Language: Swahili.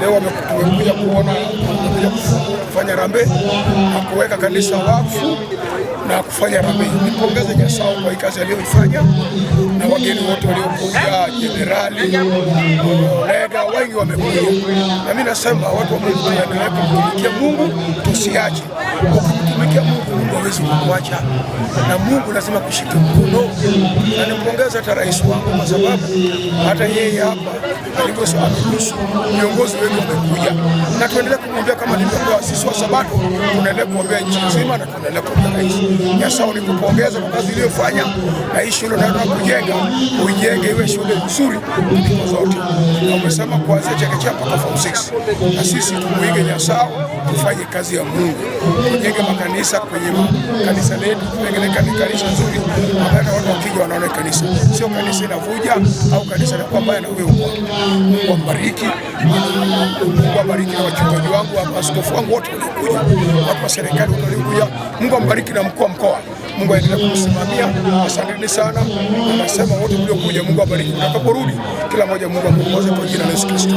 Leo tumekuja kuona kufanya rambe na kuweka kanisa wakfu na kufanya rambe. Nipongeze Nyasao kwa kazi aliyoifanya na wageni wote waliokuja, Jenerali Lega, wengi wamekuja. Na mimi nasema watu wa Mungu tuendelee kumtumikia Mungu, tusiache. Ukimtumikia Mungu, Mungu hawezi kukuacha, na Mungu lazima kushika mkono. Na nimpongeze hata rais wangu kwa sababu hata yeye hapa alivyosema viongozi wengi wamekuja, na tuendelee kumwombea kama nilivyokuwa sisi wa Sabato, tunaendelea kuombea nchi nzima na tunaendelea kuombea rais. Nyasao nikupongeza kwa kazi iliyofanya, na hii shule nataka kujenga, uijenge iwe shule nzuri kuliko zote. Na umesema kuanzia chekechea mpaka form 6, na sisi tumuige Nyasao, tufanye kazi ya Mungu, tujenge makanisa kwenye kanisa letu, tutengeneze kanisa nzuri ambapo watu wakija wanaona kanisa, sio kanisa inavuja au kanisa la kwamba na wewe. Mungu ambariki, Mungu ambariki na wachungaji wangu, askofu wangu wote walikuja, watu wa serikali walikuja. Mungu ambariki na mkuu wa mkoa, Mungu aendelee kumsimamia. Asanteni sana, nasema wote mliokuja, Mungu abariki. Utakaporudi kila mmoja, Mungu amuongoze kwa jina la Yesu Kristo.